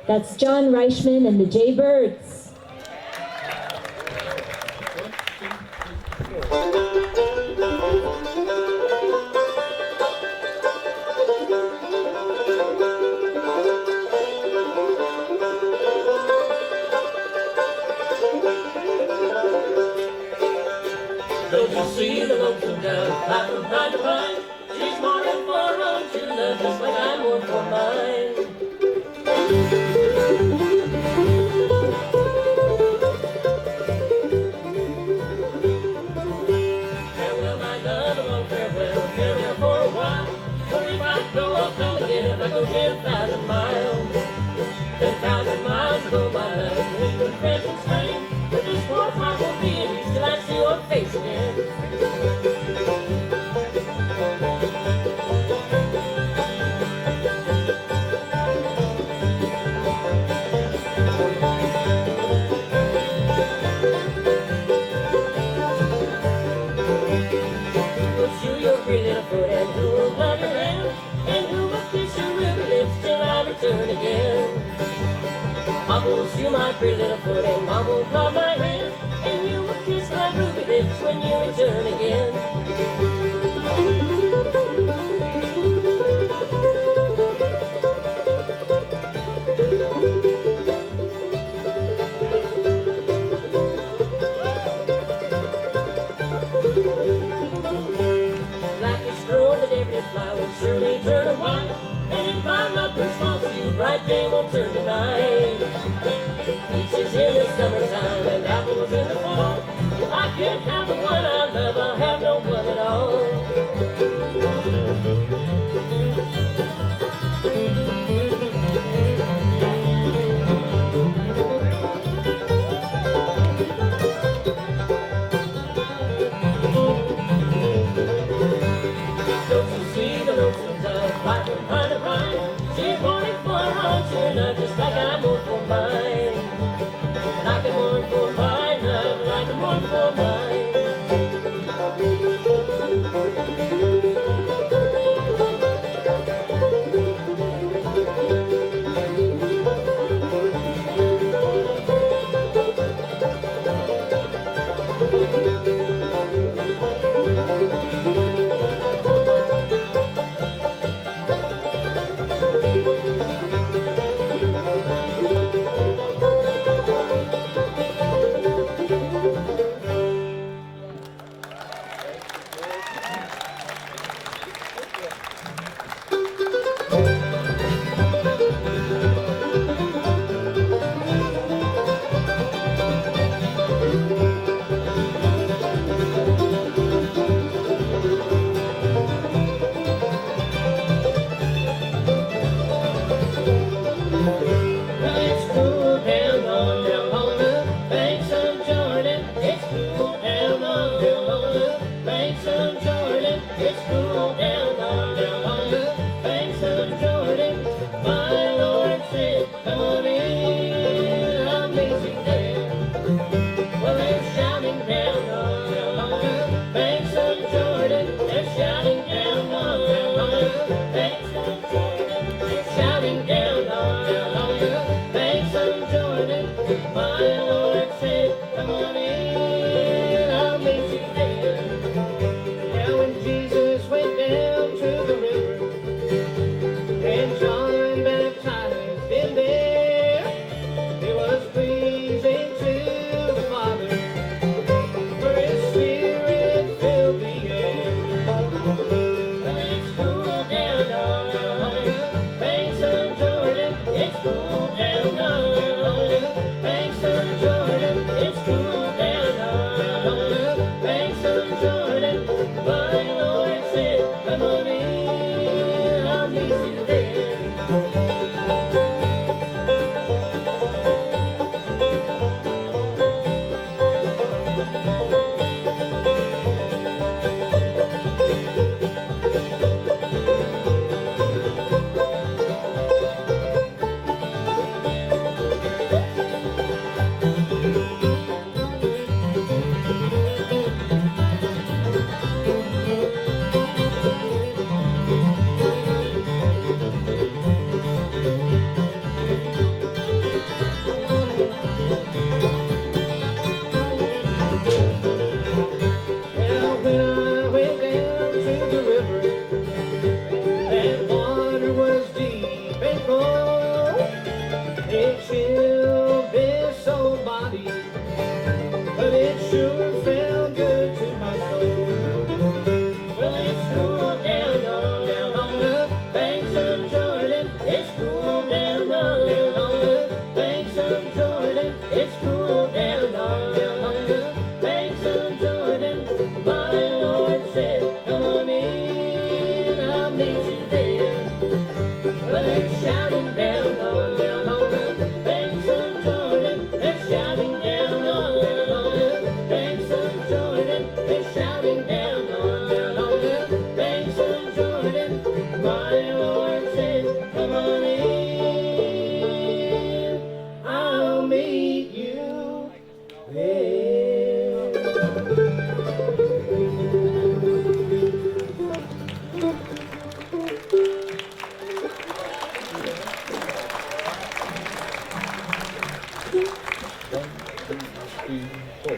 That's John Reischman and the Jaybirds. Don't you see the lonesome girl fly from pine to pine? She's mourning for her own true love, just like I mourn for mine. Farewell, my love, a long farewell, farewell for a while. For if I go, I'll come again. If I go 10,000 miles, 10,000 miles ago, my love, we were friends in Spain. But this poor heart won't be at ease till I see your face again. Who'll shoe your pretty little foot and who will love your hand? And who will kiss your ruby lips till I return again? I will shoe my pretty little foot and Mom will love my hand, and you will kiss my ruby lips when you return again. Black is growing the every flower will surely turn to white, and if I'm not responsible, bright day won't turn to night. Peaches in the summertime and apples in the fall. If I can't have the one I love, I'll have no one at all. Don't you see the lonesome dove fly from pine to pine? She's mourning for her own true love, just like I mourn for mine. And I can mourn for mine love, and I can mourn for mine. 3, 4.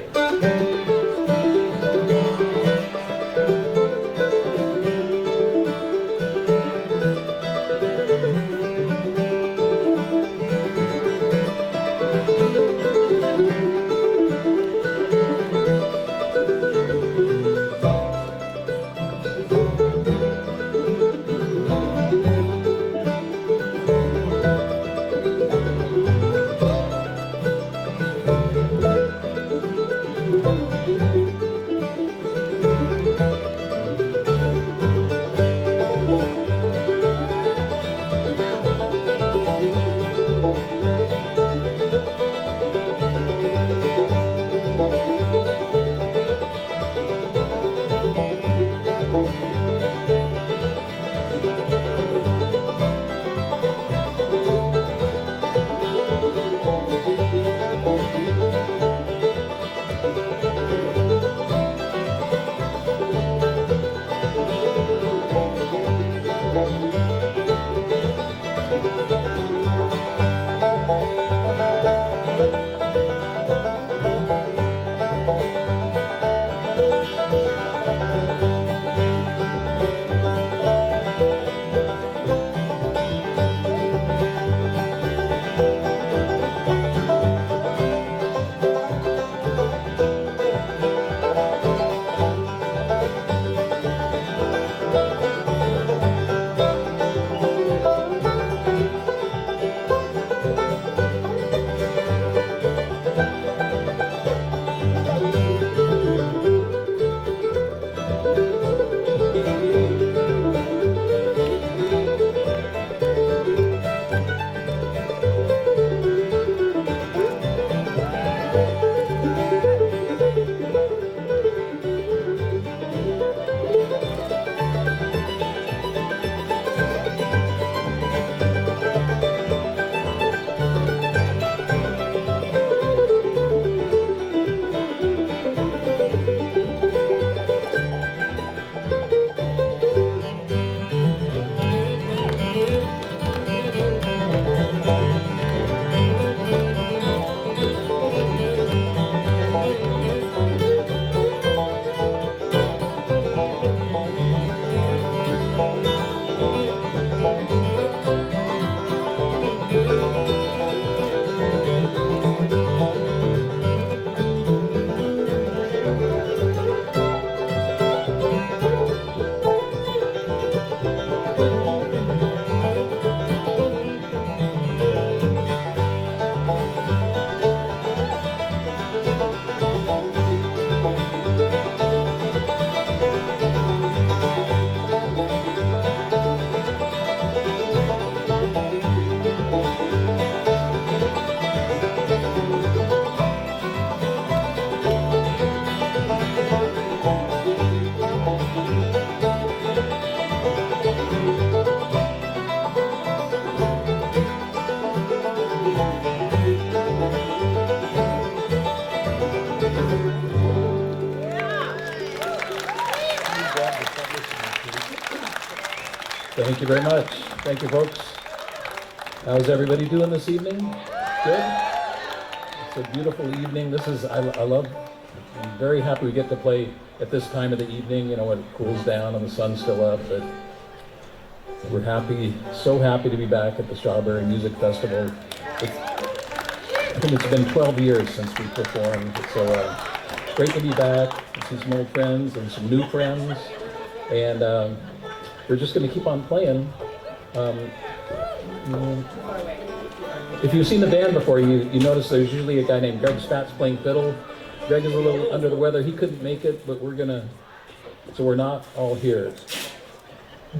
Thank you very much. Thank you, folks. How's everybody doing this evening? Good? It's a beautiful evening. I'm very happy we get to play at this time of the evening, you know, when it cools down and the sun's still up. But we're happy, so happy to be back at the Strawberry Music Festival. I think it's been 12 years since we performed, so great to be back and see some old friends and some new friends. And we're just going to keep on playing. If you've seen the band before, you notice there's usually a guy named Greg Spatz playing fiddle. Greg is a little under the weather. He couldn't make it, but so we're not all here.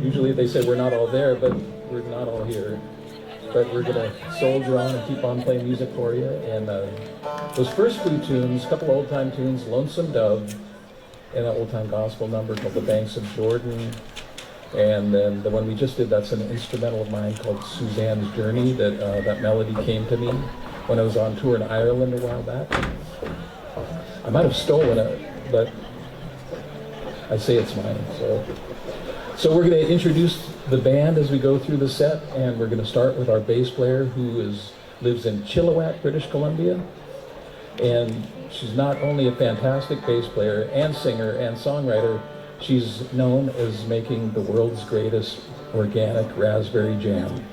Usually they say we're not all there, but we're not all here. But we're gonna soldier on and keep on playing music for you. And those first few tunes, a couple old time tunes, Lonesome Dove, and an old time gospel number called The Banks of Jordan. And then the one we just did, that's an instrumental of mine called Suzanne's Journey, that melody came to me when I was on tour in Ireland a while back. I might have stolen it, but I say it's mine. So we're going to introduce the band as we go through the set, and we're going to start with our bass player who lives in Chilliwack, British Columbia. And she's not only a fantastic bass player and singer and songwriter, she's known as making the world's greatest organic raspberry jam.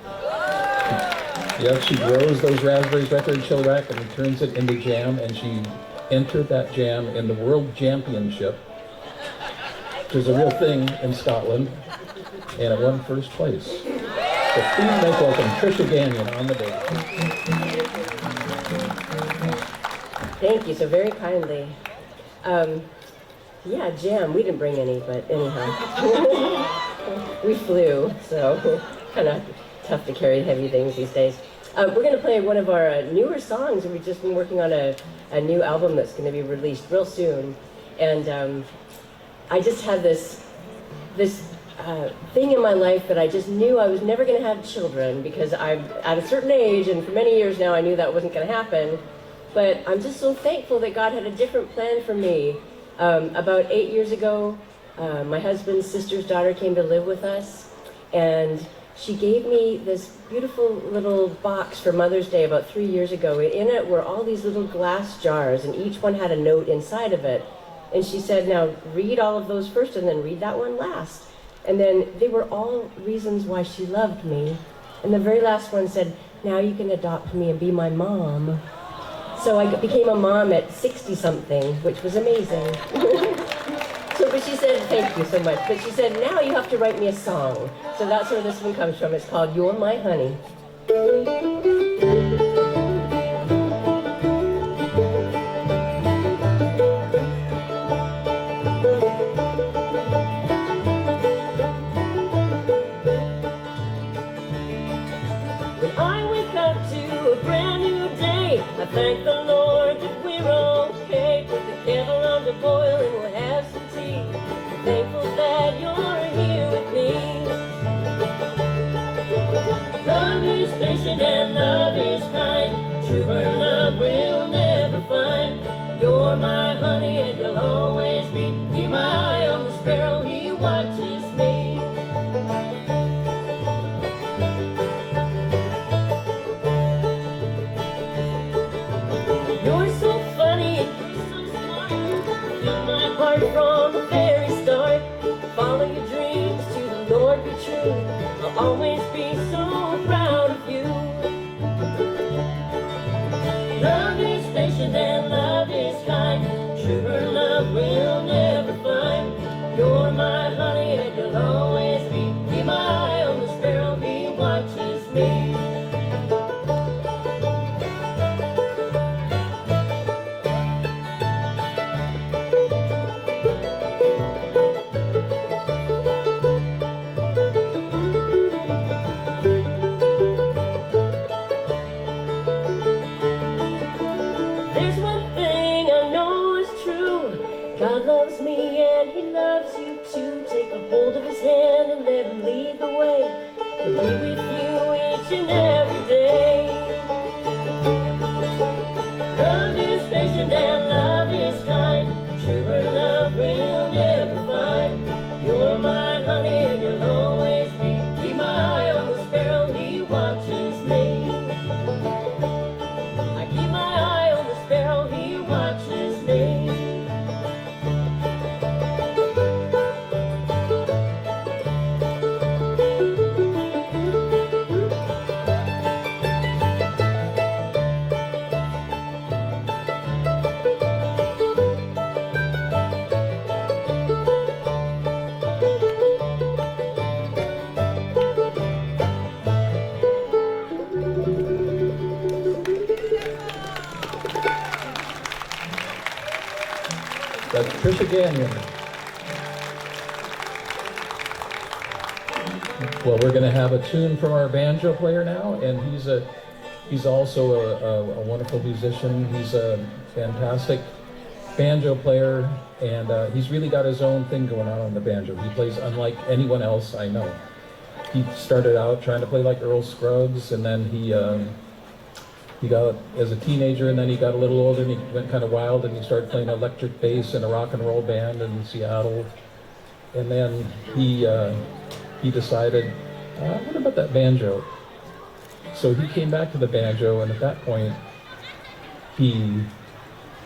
Yep, she grows those raspberries right there in chill rack and turns it into jam, and she entered that jam in the World Championship, which is a real thing in Scotland, and it won first place. So please make welcome Trisha Gagnon on the bass. Thank you so very kindly. Yeah, jam. We didn't bring any, but anyhow. We flew, so kind of tough to carry heavy things these days. We're going to play one of our newer songs. We've just been working on a new album that's going to be released real soon. And I just had this thing in my life that I just knew I was never going to have children, because I'm at a certain age, and for many years now I knew that wasn't going to happen. But I'm just so thankful that God had a different plan for me. About 8 years ago, my husband's sister's daughter came to live with us, and she gave me this beautiful little box for Mother's Day about 3 years ago. In it were all these little glass jars, and each one had a note inside of it. And she said, now read all of those first and then read that one last. And then they were all reasons why she loved me. And the very last one said, now you can adopt me and be my mom. So I became a mom at 60-something, which was amazing. But she said, thank you so much. But she said, now you have to write me a song. So that's where this one comes from. It's called You're My Honey. When I wake up to a brand new day, I thank the Lord that we're okay. Put the kettle on to boil and we'll have some tea. I'm thankful that you're here with me. Love is patient and love is kind. Truer love we'll never find. You're my honey and you'll always be. Keep my eye on the sparrow, he watches me. You're so funny and you're so smart. You're my heart from the very start. Follow your dreams to the Lord be true. I'll always be so proud of you. Love is patient and love is kind. Truer love we'll never find. You're my honey and you'll always be. Keep my eye on the sparrow, he watches me. There's one thing I know is true. God loves me and he loves you too. Take a hold of his hand and let him lead the way. He'll be with you each and every day. Love is patient and love is kind. Truer love we'll never find. You're my honey and you'll always be. Keep my eye on the sparrow, he watches me. I keep my eye on the sparrow, he watches me. That's Trisha Gagnon. Well, we're going to have a tune from our banjo player now, and he's also a wonderful musician. He's a fantastic banjo player, and he's really got his own thing going on the banjo. He plays unlike anyone else I know. He started out trying to play like Earl Scruggs, and then he got as a teenager, and then he got a little older and he went kind of wild and he started playing electric bass in a rock and roll band in Seattle. And then he decided, what about that banjo? So he came back to the banjo, and at that point he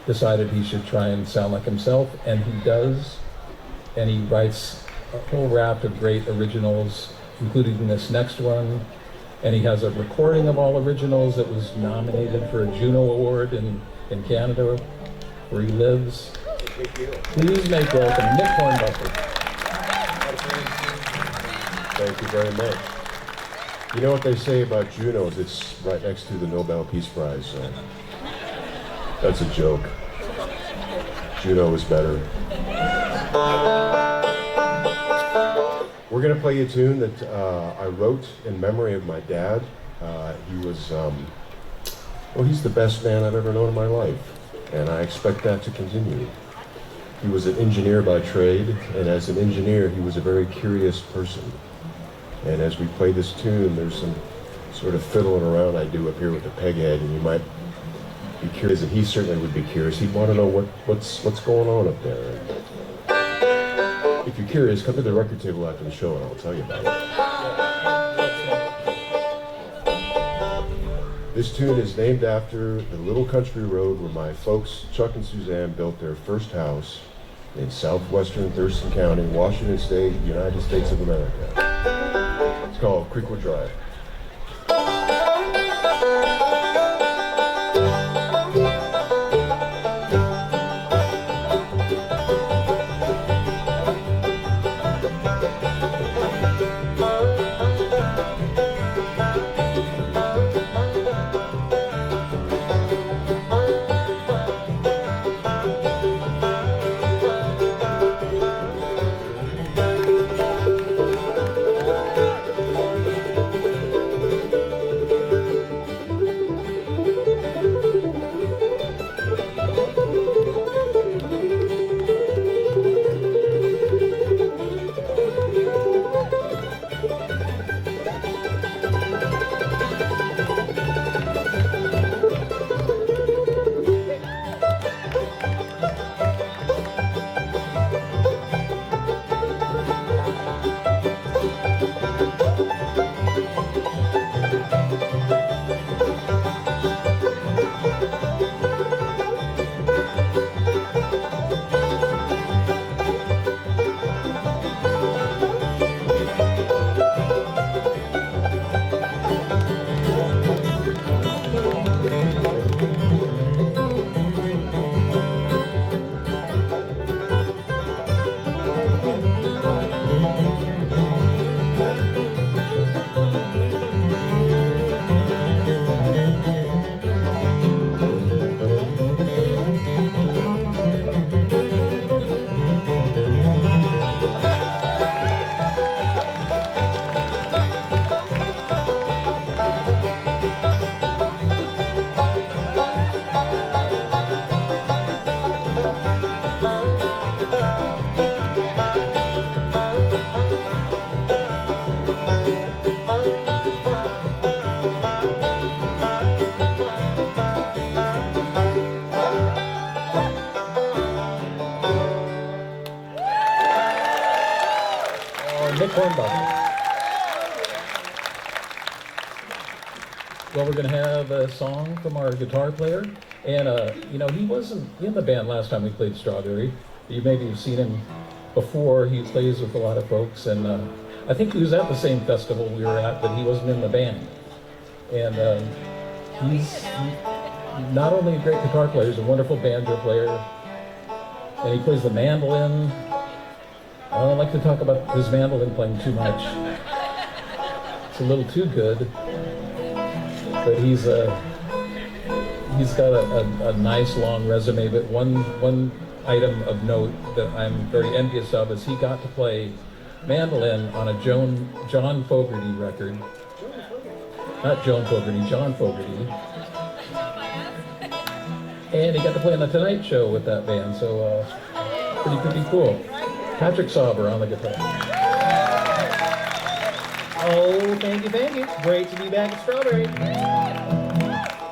decided he should try and sound like himself, and he does. And he writes a whole raft of great originals, including this next one. And he has a recording of all originals that was nominated for a Juno Award in Canada, where he lives. Please make welcome Nick Hornbuckle. Thank you very much. You know what they say about Junos? It's right next to the Nobel Peace Prize, so that's a joke. Juno is better. We're going to play you a tune that I wrote in memory of my dad. He was, well, he's the best man I've ever known in my life, and I expect that to continue. He was an engineer by trade, and as an engineer, he was a very curious person. And as we play this tune, there's some sort of fiddling around I do up here with the peg head, and you might be curious, and he certainly would be curious. He'd want to know what's going on up there. If you're curious, come to the record table after the show and I'll tell you about it. This tune is named after the little country road where my folks, Chuck and Suzanne, built their first house in southwestern Thurston County, Washington State, United States of America. It's called Creekwood Drive. Nick Hornbuckle. Well, we're going to have a song from our guitar player. And, you know, he wasn't in the band last time we played Strawberry. You maybe have seen him before. He plays with a lot of folks. And I think he was at the same festival we were at, but he wasn't in the band. And he's not only a great guitar player, he's a wonderful banjo player. And he plays the mandolin. I don't like to talk about his mandolin playing too much. It's a little too good. But he's got a nice long resume. But one item of note that I'm very envious of is he got to play mandolin on a John Fogerty record. Not Joan Fogerty, John Fogerty. And he got to play on the Tonight Show with that band, so pretty cool. Patrick Sauber on the guitar. Oh, thank you. Great to be back at Strawberry.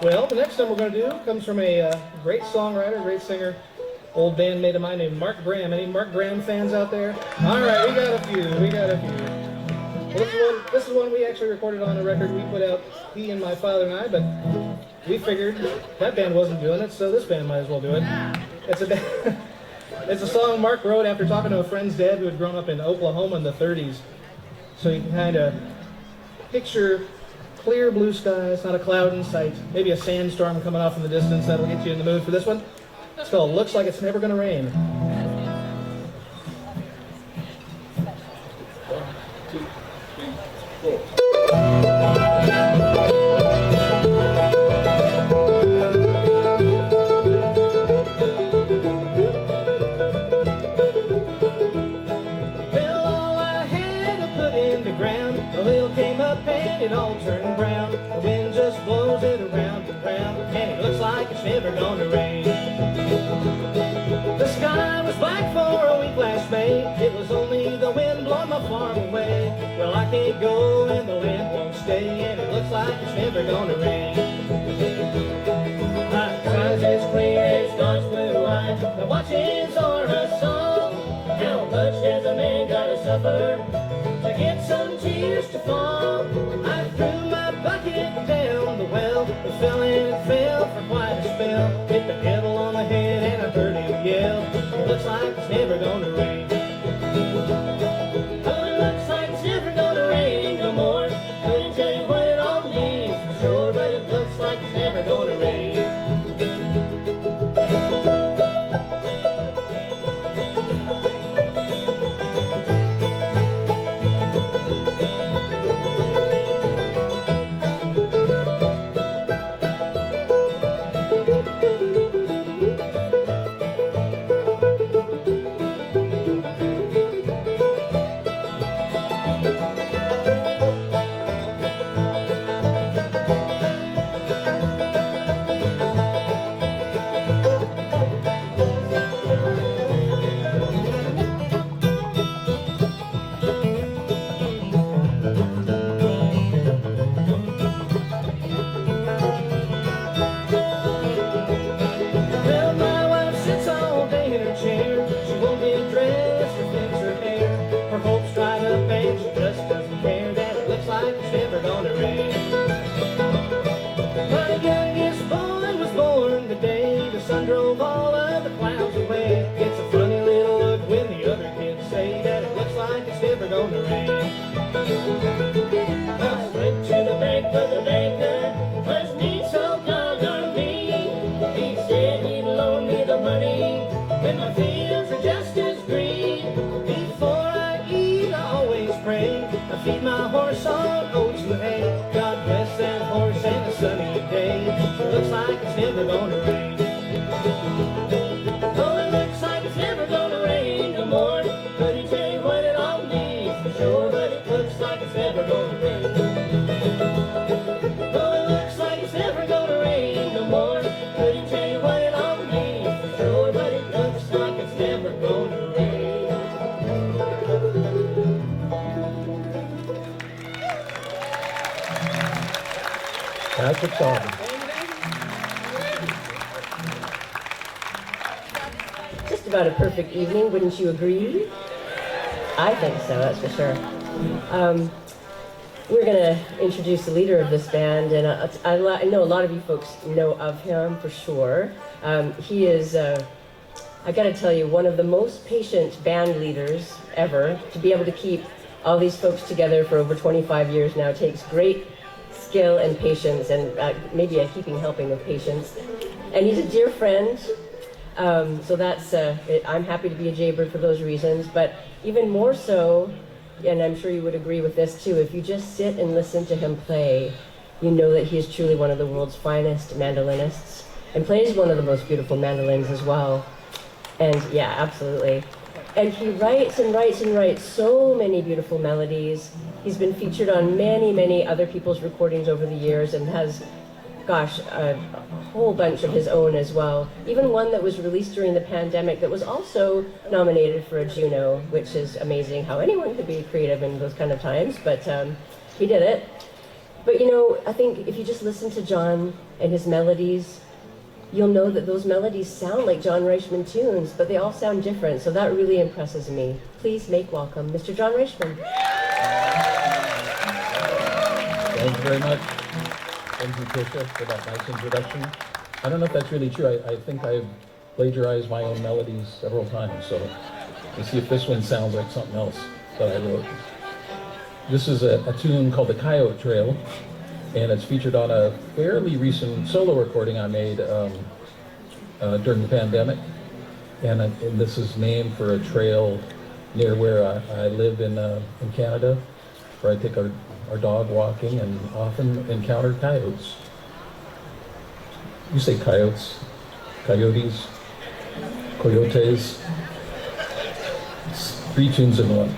Well, the next one we're going to do comes from a great songwriter, great singer, old bandmate of mine named Mark Graham. Any Mark Graham fans out there? All right, we got a few. This is one we actually recorded on a record we put out, he and my father and I, but we figured that band wasn't doing it, so this band might as well do it. It's a song Mark wrote after talking to a friend's dad who had grown up in Oklahoma in the 30s. So you can kind of picture clear blue skies, not a cloud in sight, maybe a sandstorm coming off in the distance. That'll get you in the mood for this one. It's called Looks Like It's Never Gonna Rain. It all turned brown. The wind just blows it around and round, and it looks like it's never gonna rain. The sky was black for a week last May. It was only the wind blowing my farm away. Well, I can't go and the wind won't stay, and it looks like it's never gonna rain. My eyes as clear as God's blue eye. Now watch his aura song. How much has a man gotta suffer to get some tears to fall? I threw my bucket down the well, it fell and it fell for quite a spell. Hit the devil on the head and I heard him yell, it looks like it's never gonna rain. Oh, it looks like it's never gonna rain no more. Couldn't tell you what it all means for sure, but it looks like it's never gonna rain. That's a song. Just about a perfect evening, wouldn't you agree? I think so, that's for sure. We're going to introduce the leader of this band, and I know a lot of you folks know of him for sure. He is, I got to tell you, one of the most patient band leaders ever. To be able to keep all these folks together for over 25 years now takes great skill and patience, and maybe a heaping helping of patience. And he's a dear friend, so that's, I'm happy to be a Jaybird for those reasons, but even more so, and I'm sure you would agree with this too, if you just sit and listen to him play, you know that he is truly one of the world's finest mandolinists, and plays one of the most beautiful mandolins as well. And yeah, absolutely. And he writes and writes and writes so many beautiful melodies. He's been featured on many, many other people's recordings over the years, and has, gosh, a whole bunch of his own as well. Even one that was released during the pandemic that was also nominated for a Juno, which is amazing how anyone could be creative in those kind of times, but he did it. But you know, I think if you just listen to John and his melodies, you'll know that those melodies sound like John Reischman tunes, but they all sound different, so that really impresses me. Please make welcome Mr. John Reischman. Thank you very much. Thank you, Trisha, for that nice introduction. I don't know if that's really true. I think I've plagiarized my own melodies several times, so let's see if this one sounds like something else that I wrote. This is a tune called the Coyote Trail, and it's featured on a fairly recent solo recording I made during the pandemic. And this is named for a trail near where I live in Canada, where I take our dog walking and often encounter coyotes. You say coyotes, coyotes, coyotes. It's 3 tunes in one.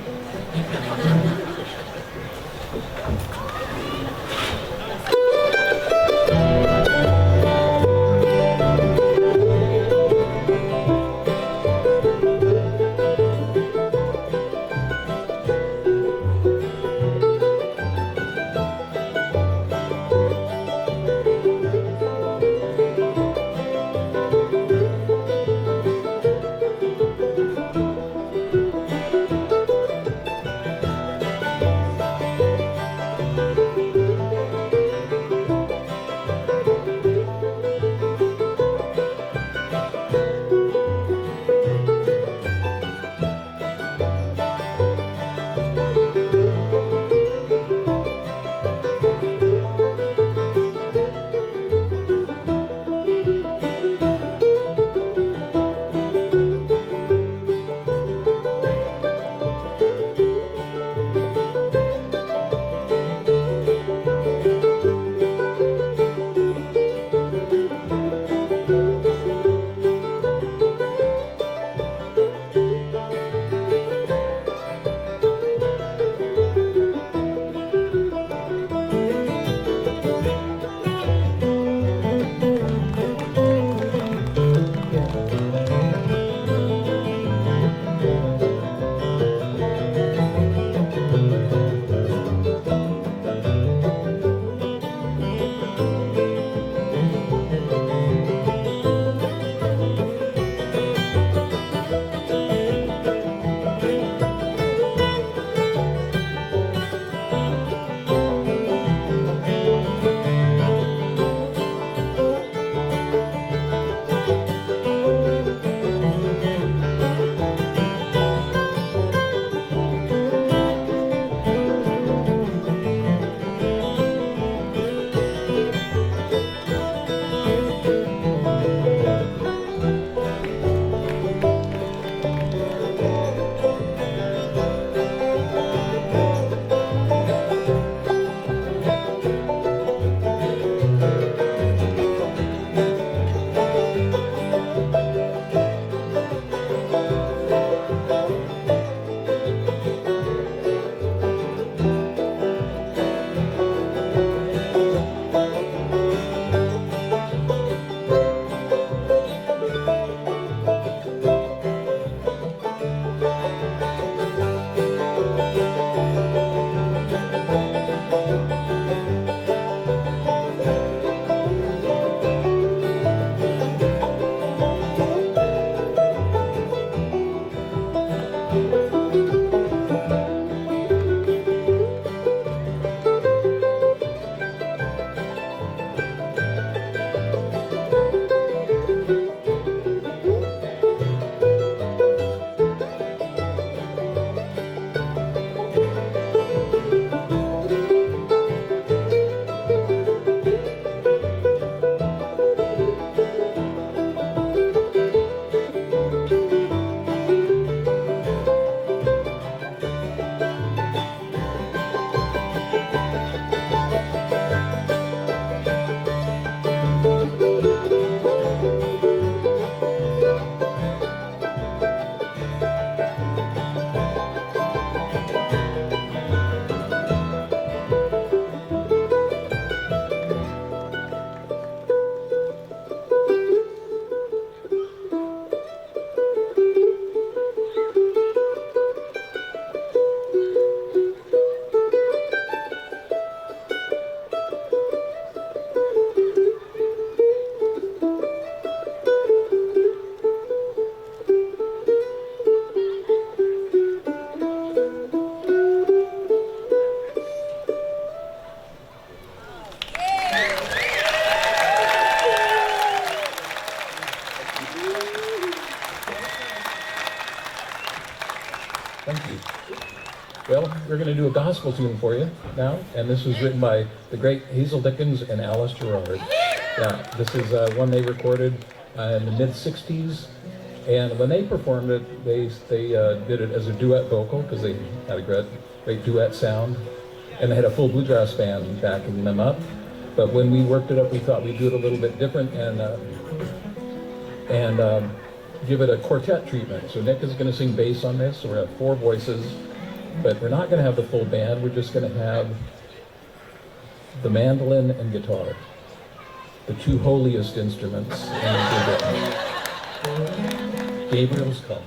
we're going to do a gospel tune for you now, and this was written by the great Hazel Dickens and Alice Gerard. Yeah, this is one they recorded in the mid-'60s, and when they performed it, they did it as a duet vocal, because they had a great duet sound, and they had a full bluegrass band backing them up. But when we worked it up, we thought we'd do it a little bit different and give it a quartet treatment. So Nick is going to sing bass on this, so we're going to have 4 voices, but we're not going to have the full band. We're just going to have the mandolin and guitar, the 2 holiest instruments in the band. Gabriel's Call.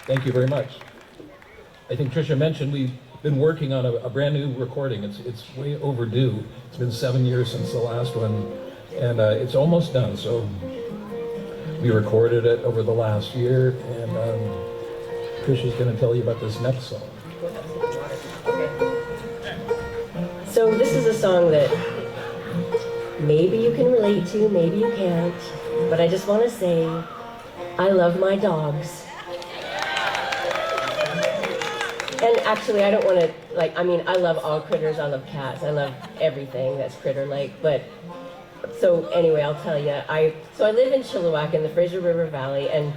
Thank you very much. I think Trisha mentioned we've been working on a brand new recording. It's way overdue. It's been 7 years since the last one, and it's almost done. So we recorded it over the last year, and Trisha's going to tell you about this next song. So this is a song that maybe you can relate to, maybe you can't, but I just want to say I love my dogs. And actually, I don't want to, I love all critters. I love cats. I love everything that's critter-like. But, so anyway, I'll tell you. I live in Chilliwack in the Fraser River Valley, and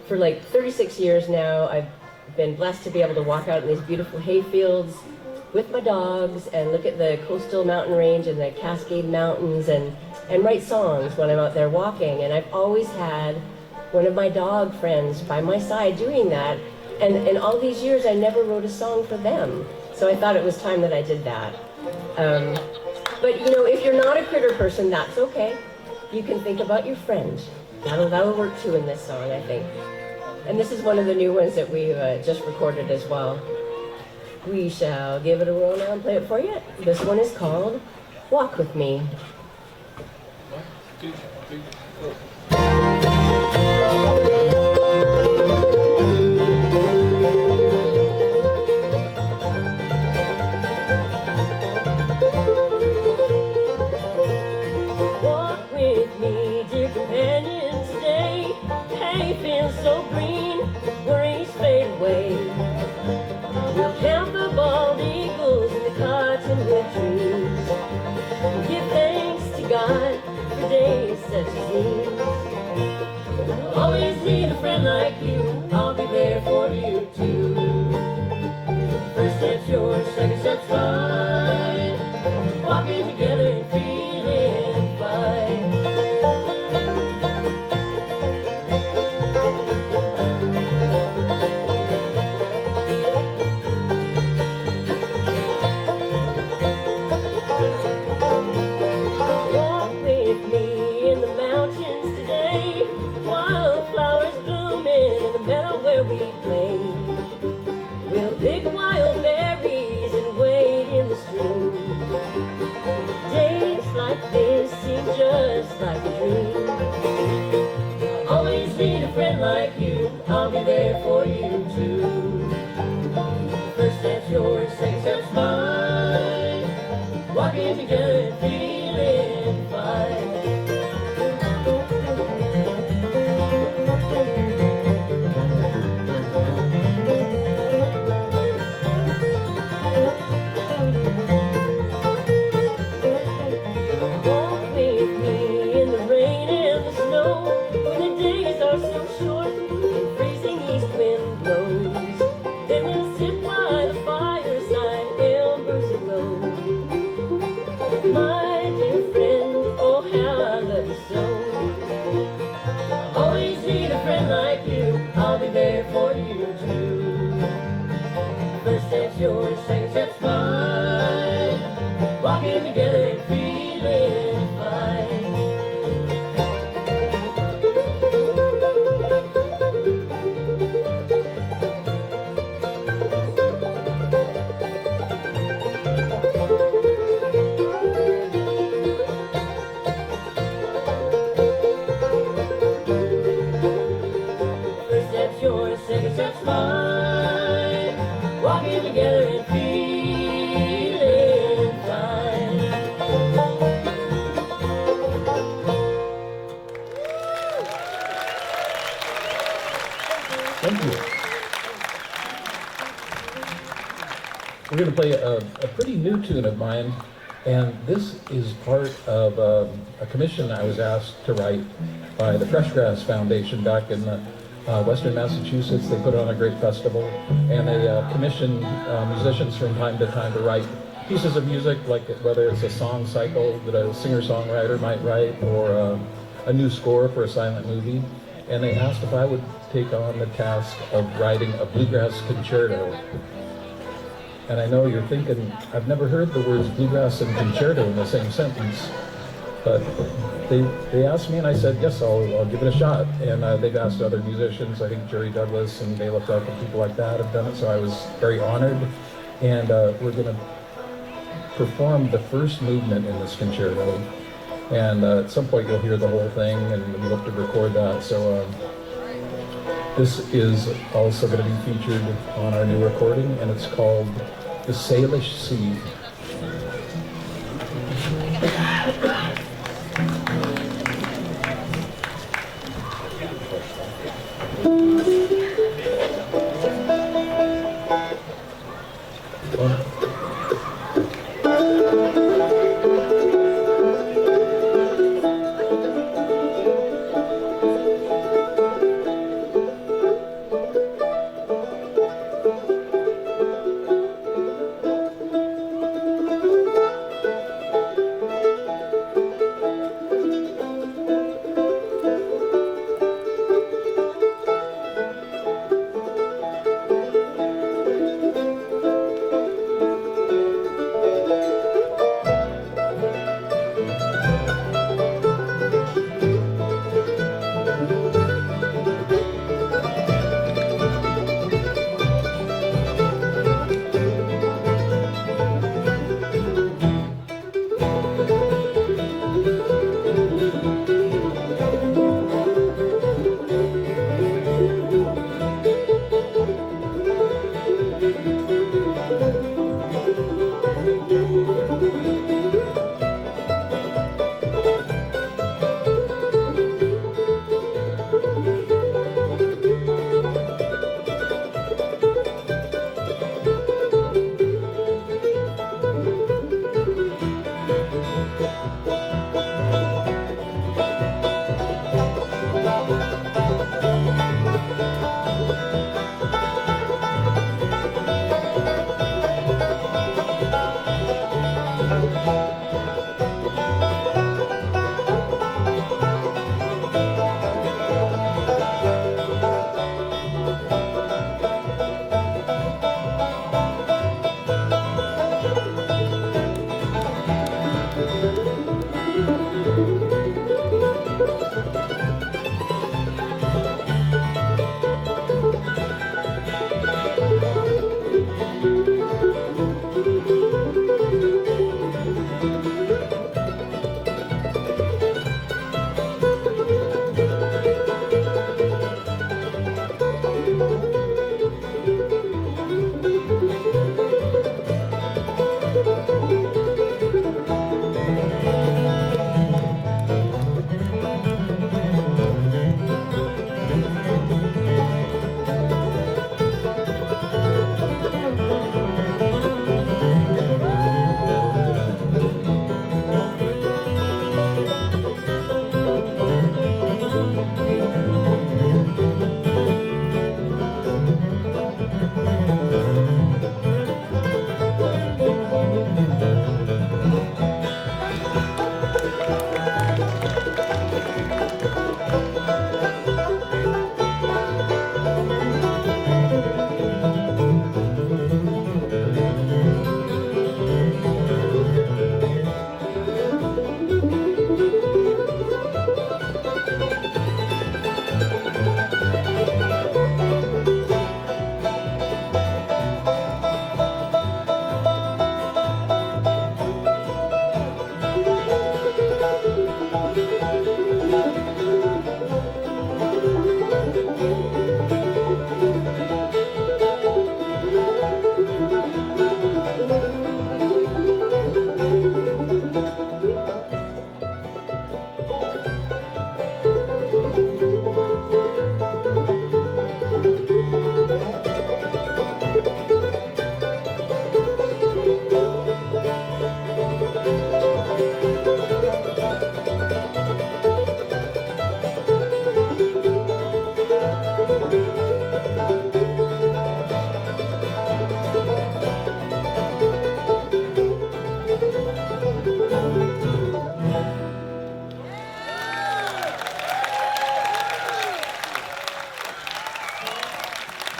for 36 years now, I've been blessed to be able to walk out in these beautiful hay fields with my dogs and look at the coastal mountain range and the Cascade Mountains and write songs when I'm out there walking. And I've always had one of my dog friends by my side doing that. And in all these years, I never wrote a song for them. So I thought it was time that I did that. But if you're not a critter person, that's okay. You can think about your friend. That'll work too in this song, I think. And this is one of the new ones that we've just recorded as well. We shall give it a whirl now and play it for you. This one is called Walk With Me. 1, 2, 3, 4. walking together and feeling fine. Walk with me in the mountains today, wildflowers blooming in the meadow where we play. We'll pick wild berries and wade in the stream. Days like this seem just like a dream. I always need a friend like you, I'll be there for you too. First step's yours, second step's mine. Walking together and feeling fine. Walk with me in the rain and the snow, when the days are so short and freezing east wind blows. Then we'll sit by the fireside, embers aglow. My dear friend, oh how I love you so. I always need a friend like you, I'll be there for you too. First step's yours, second step's mine. Walking together and feeling fine. First step's yours, second step's mine. Walking together and feeling fine. Thank you. We're going to play a pretty new tune of mine, and this is part of a commission I was asked to write by the Fresh Grass Foundation back in Western Massachusetts. They put on a great festival, and they commission musicians from time to time to write pieces of music, like whether it's a song cycle that a singer-songwriter might write, or a new score for a silent movie. And they asked if I would take on the task of writing a bluegrass concerto. And I know you're thinking, I've never heard the words bluegrass and concerto in the same sentence. But they asked me, and I said, yes, I'll give it a shot. And they've asked other musicians, I think Jerry Douglas and Bela Fleck and people like that have done it, so I was very honored. And we're going to perform the first movement in this concerto. And at some point you'll hear the whole thing, and we hope to record that. So this is also going to be featured on our new recording, and it's called The Salish Sea.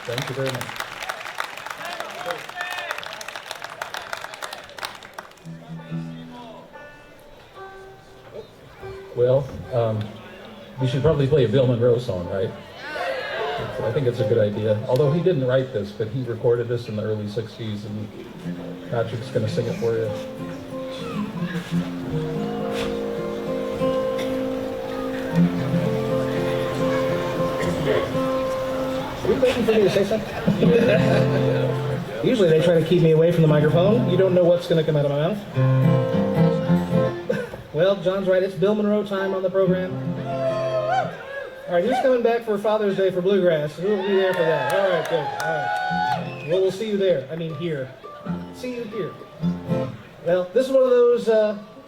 Thank you very much. Well, we should probably play a Bill Monroe song, right? I think it's a good idea. Although he didn't write this, but he recorded this in the early 60s, and Patrick's going to sing it for you. Are you waiting for me to say something? Usually they try to keep me away from the microphone. You don't know what's going to come out of my mouth. Well, John's right. It's Bill Monroe time on the program. All right, who's coming back for Father's Day for Bluegrass? Who will be there for that? All right, good. All right. Well, we'll see you there. I mean, here. See you here. Well, this is one of those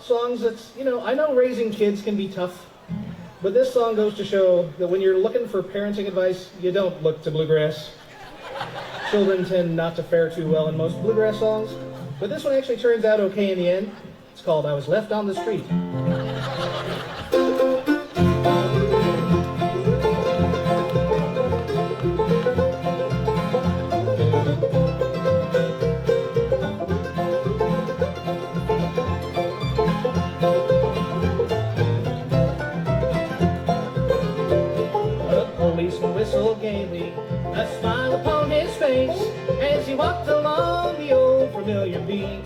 songs that's, you know, I know raising kids can be tough, but this song goes to show that when you're looking for parenting advice, you don't look to bluegrass. Children tend not to fare too well in most bluegrass songs, but this one actually turns out okay in the end. It's called I Was Left on the Street. Whistled gaily, a smile upon his face, as he walked along the old familiar beat.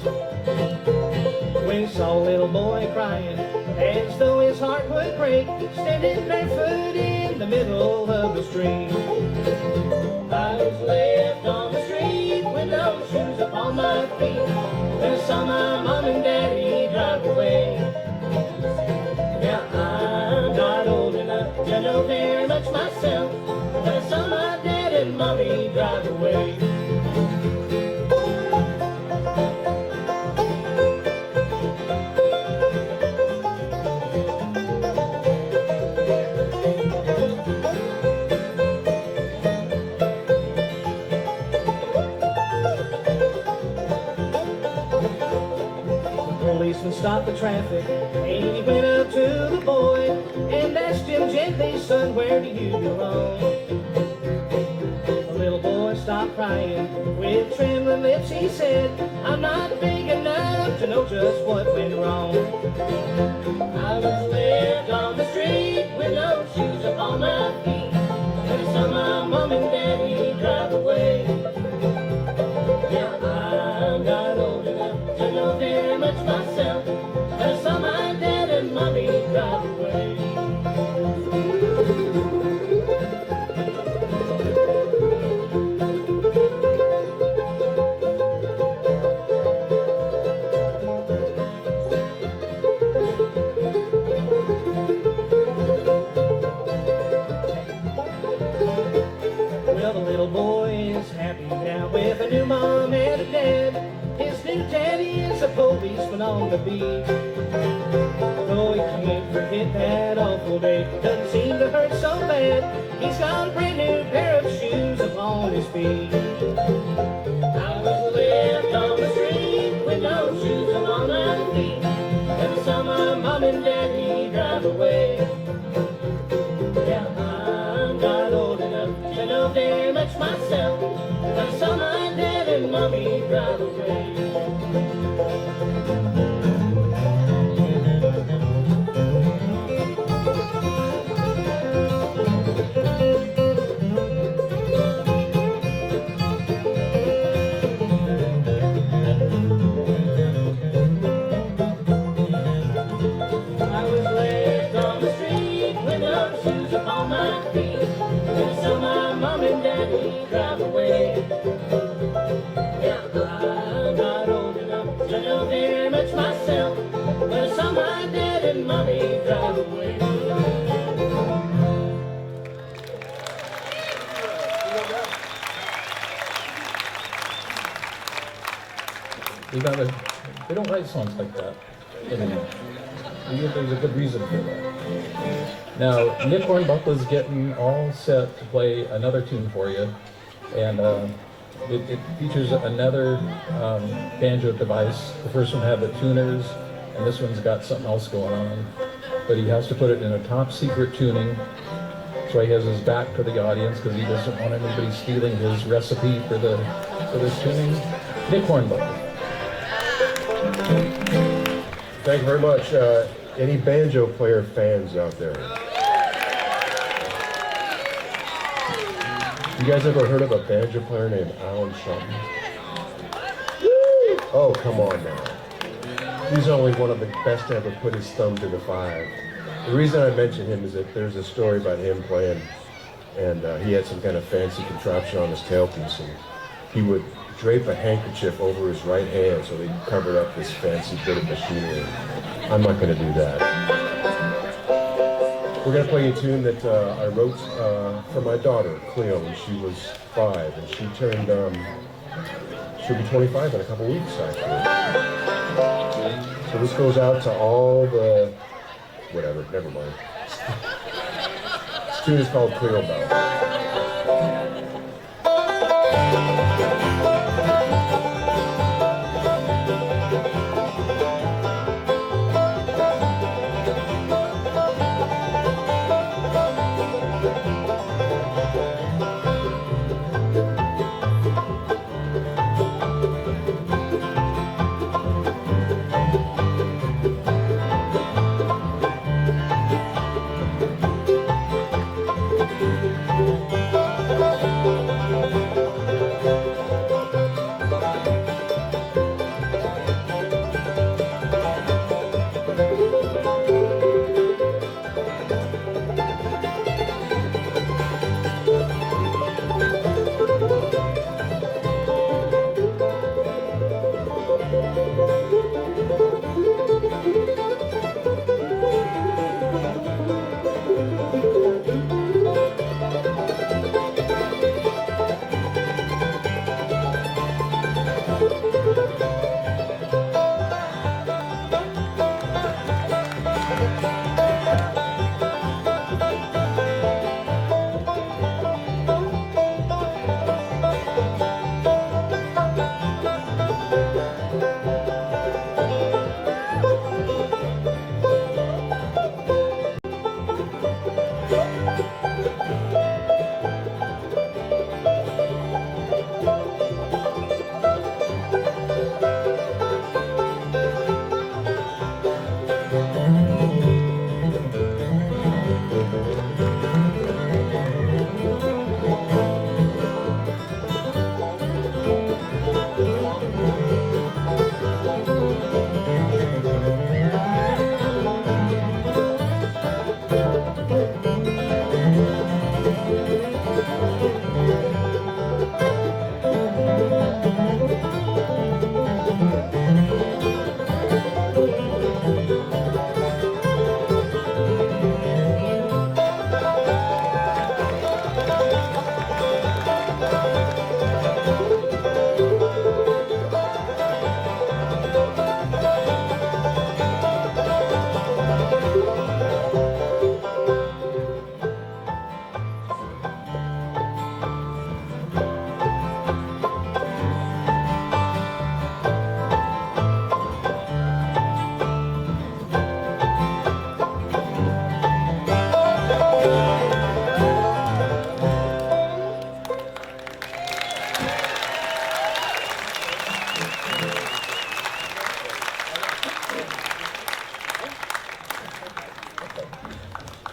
When he saw a little boy crying, as though his heart would break, standing barefoot in the middle of the street. I was left on the street with no shoes upon my feet, when I saw my mom and daddy drive away. Now I'm not old enough to know very much myself, but I saw my dad and mommy drive away. The policeman stopped stopped the traffic, and he went up to the boy and asked him gently, son, where do you belong? The little boy stopped crying. With trembling lips he said, I'm not big enough to know just what went wrong. I was left on the street with no shoes upon my feet. When I saw my mom and daddy drive away. Yeah, I'm not old enough to know very much myself, but I saw my dad and mommy drive away. Well, the little boy is happy now with a new mom and a dad. His new daddy is a policeman on the beat. Though he can't forget that awful day, doesn't seem to hurt so bad. He's got a brand new pair of shoes upon his feet. I was left on the street with no shoes upon my feet. When I saw my mom and daddy drive away. Yeah, I'm not old enough to know very much myself, but I saw my dad and mommy drive away. I was left on the street with no shoes upon my feet. When I saw my mom and daddy drive away. Yeah, I'm not old enough to know very much myself, but I saw my dad and mommy drive away. They don't write songs like that anymore. There's a good reason for that. Now, Nick Hornbuckle is getting all set to play another tune for you, and it features another banjo device. The first one had the tuners, and this one's got something else going on. But he has to put it in a top secret tuning, so he has his back to the audience because he doesn't want anybody stealing his recipe for this tuning. Nick Hornbuckle. Thank you very much. Any banjo player fans out there? You guys ever heard of a banjo player named Alan Shelton? Oh, come on now. He's only one of the best to ever put his thumb to the five. The reason I mention him is that there's a story about him playing, and he had some kind of fancy contraption on his tailpiece, and he would drape a handkerchief over his right hand so he covered up this fancy bit of machinery. I'm not going to do that. We're going to play a tune that I wrote for my daughter, Cleo, when she was 5, and she turned, she'll be 25 in a couple weeks, actually. So this goes out to all the, whatever, never mind. This tune is called Cleo Bell.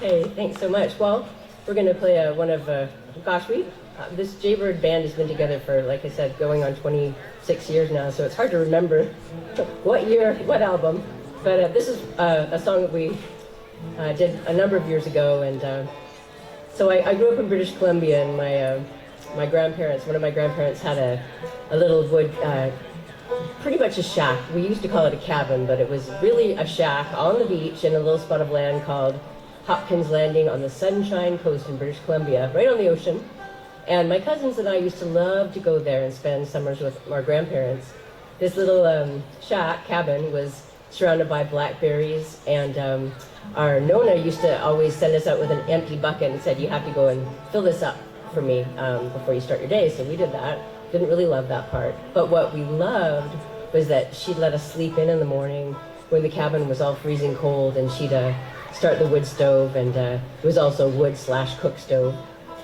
Hey, thanks so much. Well, we're going to play one of, this Jaybird band has been together for, like I said, going on 26 years now, so it's hard to remember what year, what album. But this is a song that we did a number of years ago, and so I grew up in British Columbia, and one of my grandparents had a little wood, pretty much a shack. We used to call it a cabin, but it was really a shack on the beach in a little spot of land called Hopkins Landing on the Sunshine Coast in British Columbia, right on the ocean. And my cousins and I used to love to go there and spend summers with our grandparents. This little cabin was surrounded by blackberries, and our Nona used to always send us out with an empty bucket and said, you have to go and fill this up for me before you start your day. So we did that. Didn't really love that part. But what we loved was that she'd let us sleep in the morning when the cabin was all freezing cold, and she'd start the wood stove, and it was also wood/cook stove.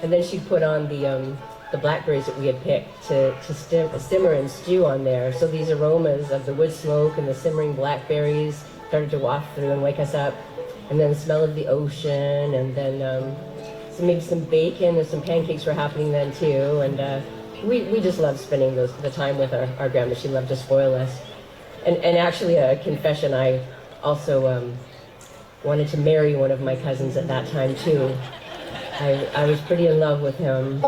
And then she'd put on the blackberries that we had picked to simmer and stew on there. So these aromas of the wood smoke and the simmering blackberries started to waft through and wake us up. And then the smell of the ocean, and then maybe some bacon and some pancakes were happening then too. And we just loved spending the time with our grandma. She loved to spoil us. And actually, a confession, I also wanted to marry one of my cousins at that time too. I was pretty in love with him.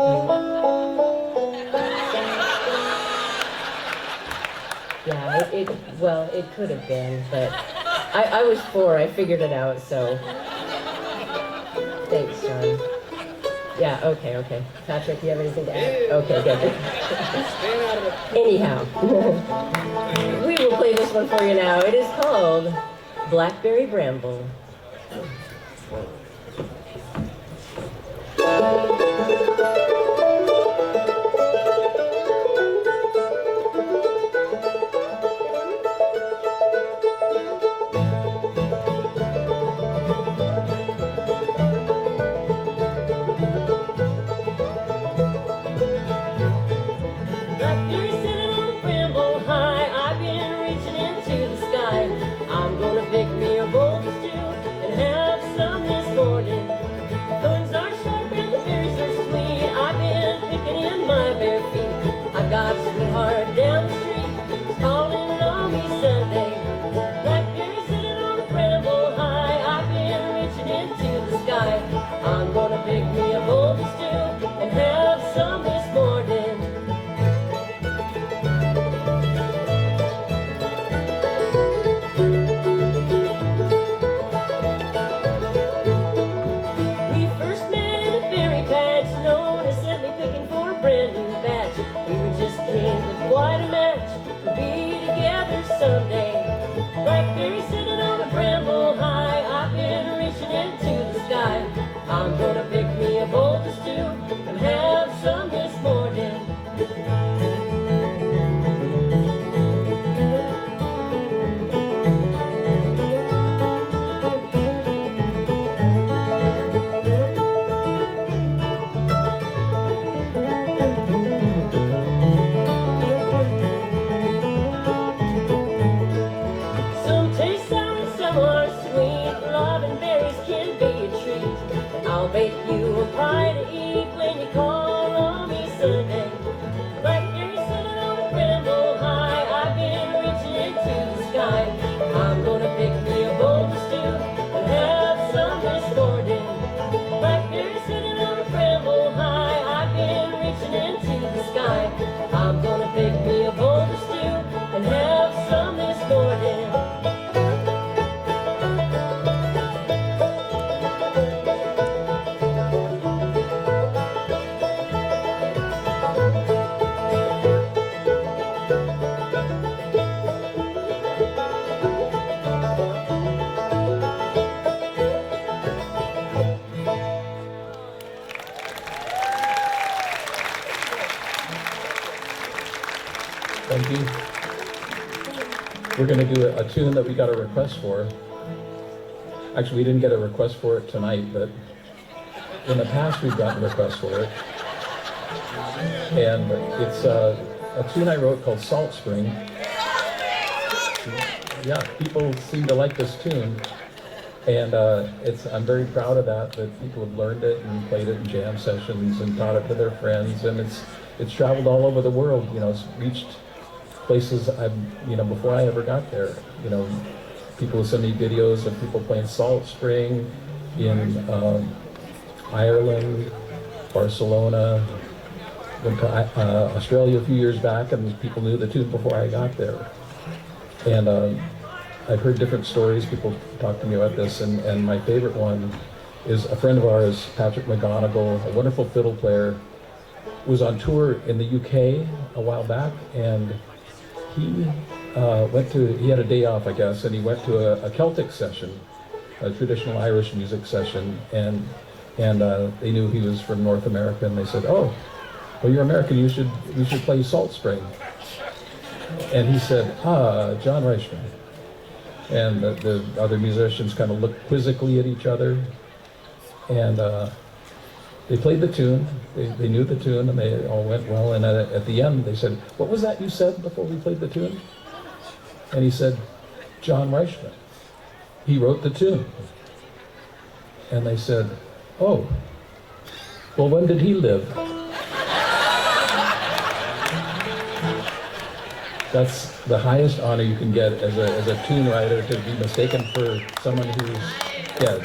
Yeah, it could have been, but I was 4, I figured it out, so. Thanks, John. Yeah, okay. Patrick, do you have anything to add? Okay, good. Anyhow, we will play this one for you now. It is called Blackberry Bramble. Thank you. We're going to do a tune that we got a request for. Actually, we didn't get a request for it tonight, but in the past we've gotten requests for it. And it's a tune I wrote called Salt Spring. Yeah, people seem to like this tune. And I'm very proud of that people have learned it and played it in jam sessions and taught it to their friends, and it's traveled all over the world. You know, it's reached places before I ever got there. You know, people send me videos of people playing Salt Spring in Ireland, Barcelona, went to Australia a few years back, and people knew the tune before I got there. And I've heard different stories. People talk to me about this, and my favorite one is a friend of ours, Patrick McGonigal, a wonderful fiddle player, was on tour in the UK a while back, and he he had a day off, I guess, and he went to a Celtic session, a traditional Irish music session, and they knew he was from North America, and they said, "Oh, well, you're American, you should play Salt Spring." And he said, John Reischman. And the other musicians kind of looked quizzically at each other, and they played the tune. They knew the tune, and they all went well. And at the end, they said, "What was that you said before we played the tune?" And he said, "John Reischman. He wrote the tune." And they said, "Oh, well, when did he live?" That's the highest honor you can get as a tune writer, to be mistaken for someone who's dead.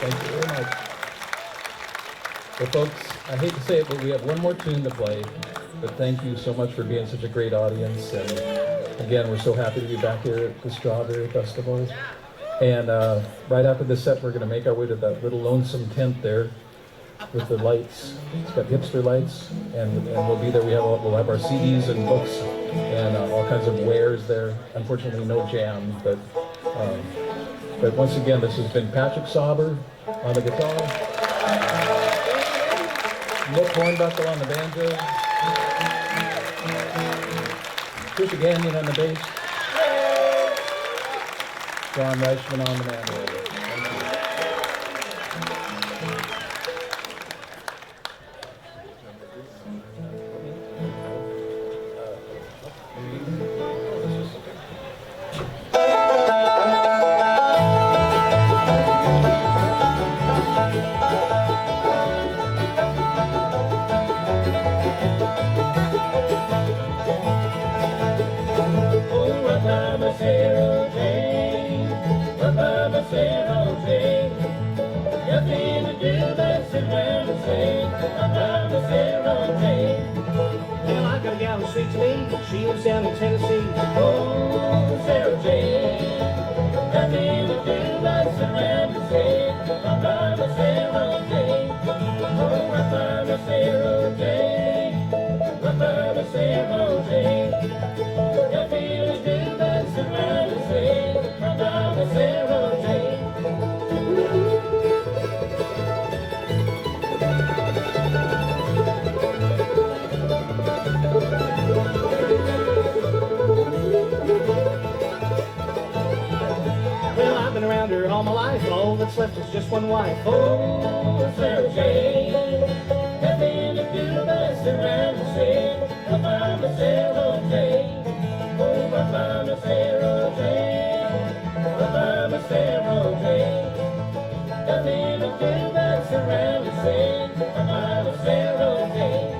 Thank you very much. Well, folks, I hate to say it, but we have one more tune to play. But thank you so much for being such a great audience. And again, we're so happy to be back here at the Strawberry Festival. And right after this set, we're going to make our way to that little lonesome tent there with the lights. It's got hipster lights, and we'll be there. We'll have our CDs and books and all kinds of wares there. Unfortunately, no jam, but once again, this has been Patrick Sauber on the guitar, Nick Hornbuckle on the banjo, Trisha Gagnon on the bass, John Reischman on the mandolin. She lives down in Tennessee. Oh, Sarah Jane, nothing to do but surround and sing. I'm Mama Sarah Jane. Oh, I'm Mama Sarah Jane. I'm Mama Sarah Jane. Nothing to do but surround and sing. I'm Mama Sarah Jane. Around her all my life, and all that's left is just one wife. Oh, Sarah Jane, nothing to do but surround and sing. My Mama Sarah Jane. Oh, my Mama Sarah Jane. My Mama Sarah Jane. Nothing to do but surround and sing. My Mama Sarah Jane.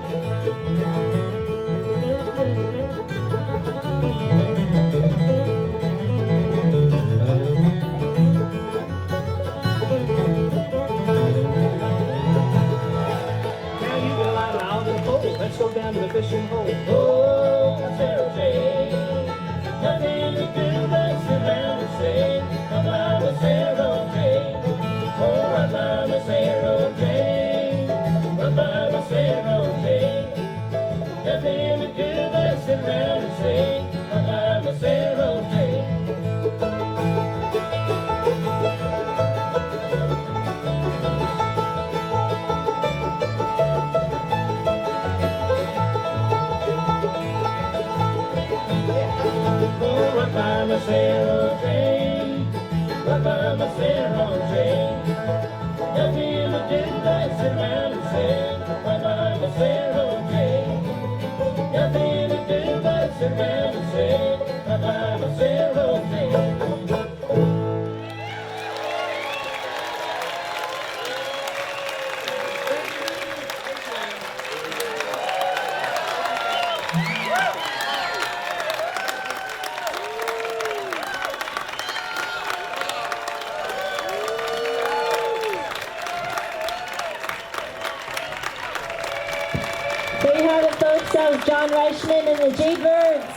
Let's go down to the fishing hole. Oh, Sarah Jane, nothing to do but surround and sing. My Mama Sarah Jane. Oh, my Mama Sarah Jane. My Mama Sarah Jane. Nothing to do but surround and sing. My Mama Sarah Jane. Mama Sarah Jane, my Mama Sarah Jane. Nothing to do but surround and sing. My Mama Sarah Jane. Nothing to do but surround and sing. My Mama Sarah Jane. There you have it, folks. That was John Reischman and the Jaybirds.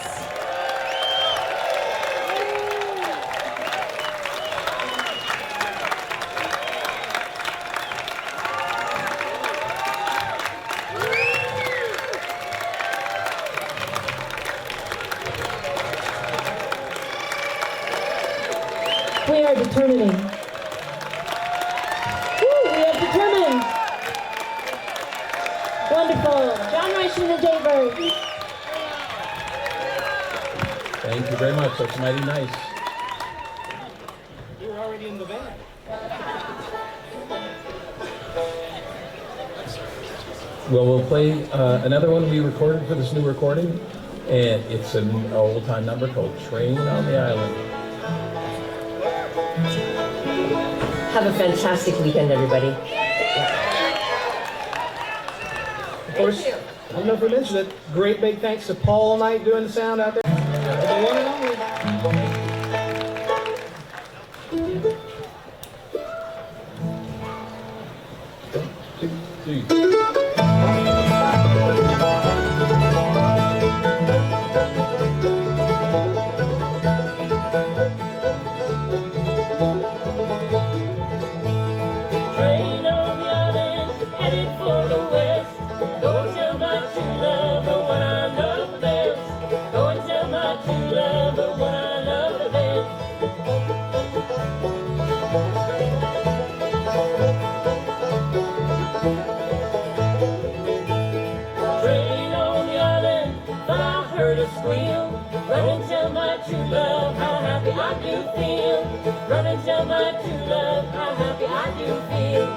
We are determining. Woo, we are determined. Wonderful. John Reischman The Jaybirds. Thank you very much. That's mighty nice. You were already in the band. Well, we'll play another one we recorded for this new recording, and it's an old-time number called Train on the Island. Have a fantastic weekend, everybody. Of course, I don't know if we mentioned it. Great big thanks to Paul Knight doing the sound out there. The one and only. Train on the island, headed for the west. Go and tell my true love the one I love the best. Go and tell my true love the one I love the best. Train on the island, but I heard a squeal. Run and tell my true love how happy I do feel. Run and tell my true love how happy I do feel.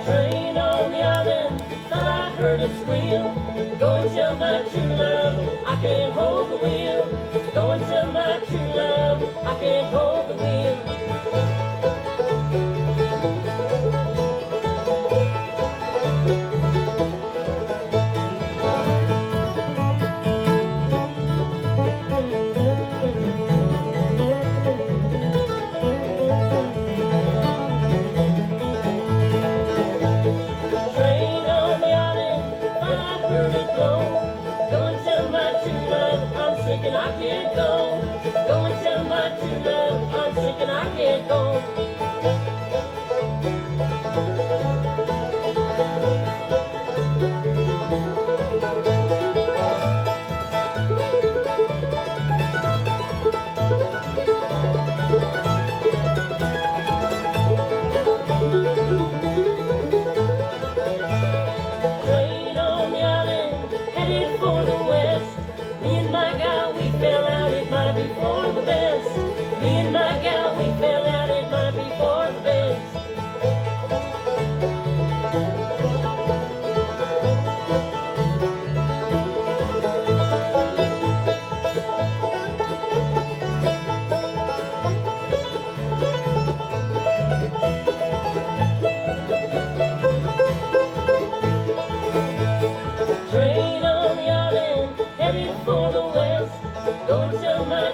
Train on the island, thought I heard a squeal. Go and tell my true love I can't hold the wheel. Go and tell my true love I can't hold the wheel. Train on the island, thought I heard it blow. Go and tell my true love I'm sick and I can't go. Go and tell my true love I'm sick and I can't go. Train on the island, headed for the west. Me and my gal, we fell out, it might be for the best. Me and my gal, we fell out, it might be for the best. Train on the island, headed for the west. Go and tell my